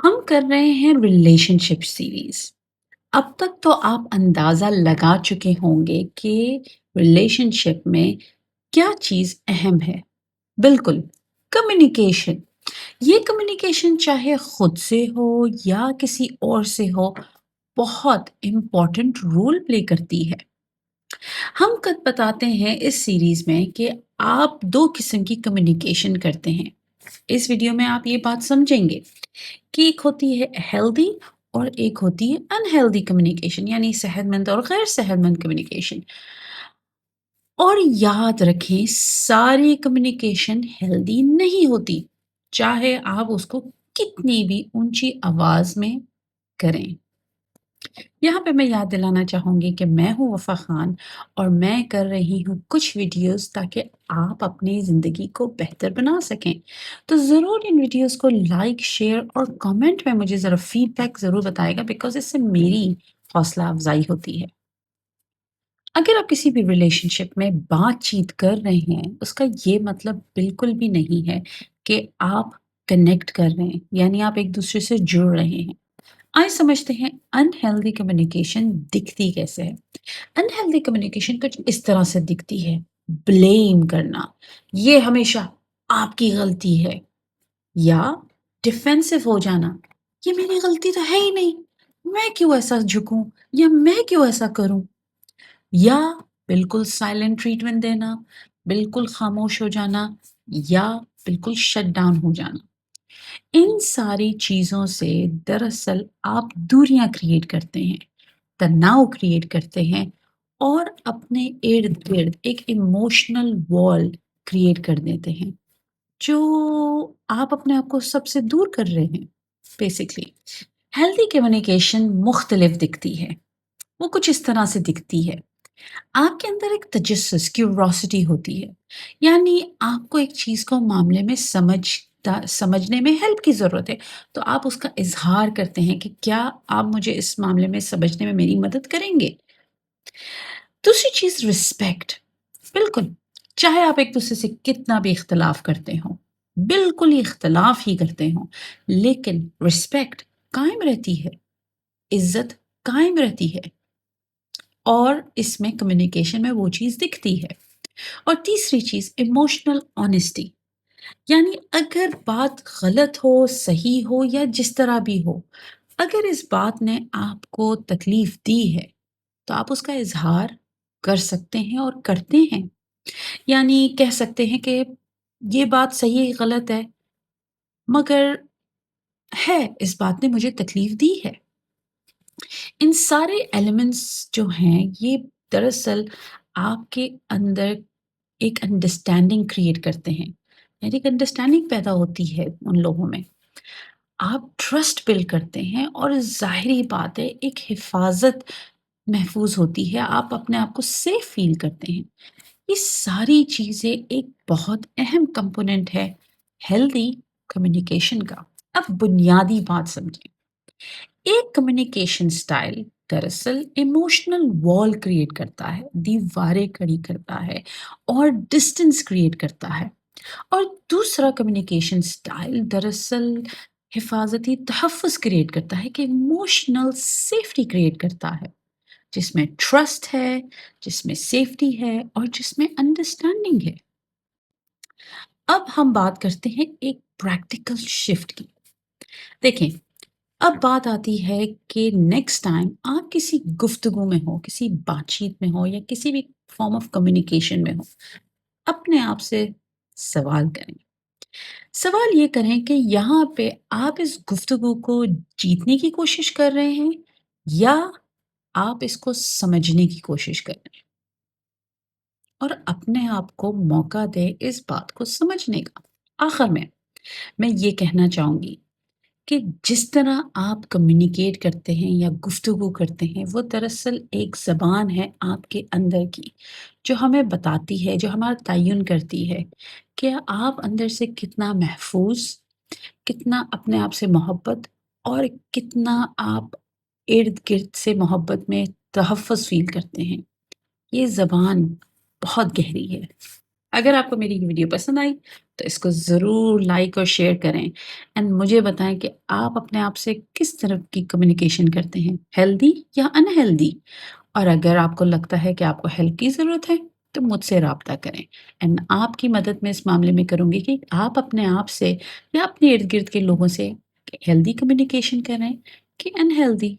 हम कर रहे हैं रिलेशनशिप सीरीज। अब तक तो आप अंदाजा लगा चुके होंगे कि रिलेशनशिप में क्या चीज अहम है। बिल्कुल, कम्युनिकेशन। ये कम्युनिकेशन चाहे खुद से हो या किसी और से हो, बहुत इम्पोर्टेंट रोल प्ले करती है। हम कद बताते हैं इस सीरीज में कि आप दो किस्म की कम्युनिकेशन करते हैं। इस वीडियो में आप ये बात समझेंगे कि एक होती है हेल्दी और एक होती है अनहेल्दी कम्युनिकेशन, यानी सेहतमंद और गैर सेहतमंद कम्युनिकेशन। और याद रखें, सारी कम्युनिकेशन हेल्दी नहीं होती, चाहे आप उसको कितनी भी ऊंची आवाज में करें। यहाँ पे मैं याद दिलाना चाहूँगी कि मैं हूँ वफ़ा ख़ान और मैं कर रही हूँ कुछ वीडियोज़ ताकि आप अपनी ज़िंदगी को बेहतर बना सकें। तो ज़रूर इन वीडियोज़ को लाइक, शेयर और कमेंट में मुझे ज़रा फ़ीडबैक ज़रूर बताइएगा, बिकॉज़ इससे मेरी हौसला अफ़ज़ाई होती है। अगर आप किसी भी रिलेशनशिप में बातचीत कर रहे हैं, उसका ये मतलब बिल्कुल भी नहीं है कि आप कनेक्ट कर रहे हैं, यानी आप एक-दूसरे से जुड़ रहे हैं। आइए समझते हैं अनहेल्दी कम्युनिकेशन दिखती कैसे है। अनहेल्दी कम्युनिकेशन कुछ इस तरह से दिखती है। ब्लेम करना, ये हमेशा आपकी गलती है, या डिफेंसिव हो जाना, ये मेरी गलती तो है ही नहीं, मैं क्यों ऐसा झुकूं या मैं क्यों ऐसा करूं, या बिल्कुल साइलेंट ट्रीटमेंट देना, बिल्कुल खामोश हो जाना, या बिल्कुल शट डाउन हो जाना। इन सारी चीज़ों से दरअसल आप दूरियां क्रिएट करते हैं, तनाव क्रिएट करते हैं और अपने इर्द-गिर्द एक इमोशनल वॉल क्रिएट कर देते हैं, जो आप अपने आप को सबसे दूर कर रहे हैं बेसिकली। हेल्दी कम्युनिकेशन मुख्तलिफ दिखती है। वो कुछ इस तरह से दिखती है। आपके अंदर एक तजस्सुस, क्यूरोसिटी होती है। यानी आपको एक चीज़ को मामले में समझने में हेल्प की ज़रूरत है, तो आप उसका इज़हार करते हैं कि क्या आप मुझे इस मामले में समझने में मेरी मदद करेंगे? दूसरी चीज़ रिस्पेक्ट। बिल्कुल, चाहे आप एक-दूसरे से कितना भी इख्तिलाफ़ करते हों, बिल्कुल ही इख्तिलाफ़ ही करते हों, लेकिन रिस्पेक्ट कायम रहती है, इज़्ज़त कायम रहती है और इसमें कम्युनिकेशन में वो चीज़ दिखती है। और तीसरी चीज़ इमोशनल ऑनेस्टी, यानी अगर बात गलत हो, सही हो या जिस तरह भी हो, अगर इस बात ने आपको तकलीफ दी है, तो आप उसका इज़हार कर सकते हैं और करते हैं। यानी कह सकते हैं कि ये बात सही गलत है, मगर है, इस बात ने मुझे तकलीफ दी है। इन सारे एलिमेंट्स जो हैं, ये दरअसल आपके अंदर एक अंडरस्टैंडिंग क्रिएट करते हैं, यानी एक अंडरस्टैंडिंग पैदा होती है उन लोगों में। आप ट्रस्ट बिल्ड करते हैं और ज़ाहिरी बात है, एक हिफ़ाज़त महफ़ूज़ होती है, आप अपने आप को सेफ़ फ़ील करते हैं। ये सारी चीज़ें एक बहुत अहम कंपोनेंट है हेल्दी कम्युनिकेशन का। अब बुनियादी बात समझें। एक कम्युनिकेशन स्टाइल दरअसल इमोशनल वॉल क्रिएट करता है, दीवारें खड़ी करता है और डिस्टेंस क्रिएट करता है। और दूसरा कम्युनिकेशन स्टाइल दरअसल हिफाजती तहफ़्फ़ुज़ क्रिएट करता है, कि इमोशनल सेफ्टी क्रिएट करता है, जिसमें ट्रस्ट है, जिसमें सेफ्टी है और जिसमें अंडरस्टैंडिंग है। अब हम बात करते हैं एक प्रैक्टिकल शिफ्ट की। देखें, अब बात आती है कि नेक्स्ट टाइम आप किसी गुफ्तगू में हो, किसी बातचीत में हो या किसी भी फॉर्म ऑफ कम्युनिकेशन में हो, अपने आप से सवाल करें। सवाल ये करें कि यहाँ पे आप इस गुफ्तगू को जीतने की कोशिश कर रहे हैं या आप इसको समझने की कोशिश कर रहे हैं, और अपने आप को मौका दें इस बात को समझने का। आखिर में मैं ये कहना चाहूँगी कि जिस तरह आप कम्युनिकेट करते हैं या गुफ्तगू करते हैं, वो दरअसल एक ज़बान है आपके अंदर की, जो हमें बताती है, जो हमारा तयन करती है कि आप अंदर से कितना महफूज, कितना अपने आप से मोहब्बत और कितना आप इर्द-गिर्द से मोहब्बत में तहफ़्फ़ुज़ फ़ील करते हैं। ये ज़बान बहुत गहरी है। अगर आपको मेरी ये वीडियो पसंद आई, तो इसको ज़रूर लाइक और शेयर करें एंड मुझे बताएँ कि आप अपने आप से किस तरह की कम्युनिकेशन करते हैं, हेल्दी या अनहेल्दी? और अगर आपको लगता है कि आपको हेल्प की ज़रूरत है, तो मुझसे राब्ता करें एंड आपकी मदद मैं इस मामले में करूँगी कि आप अपने आप से या अपने इर्द-गिर्द के लोगों से हेल्दी कम्युनिकेशन करें कि अनहेल्दी।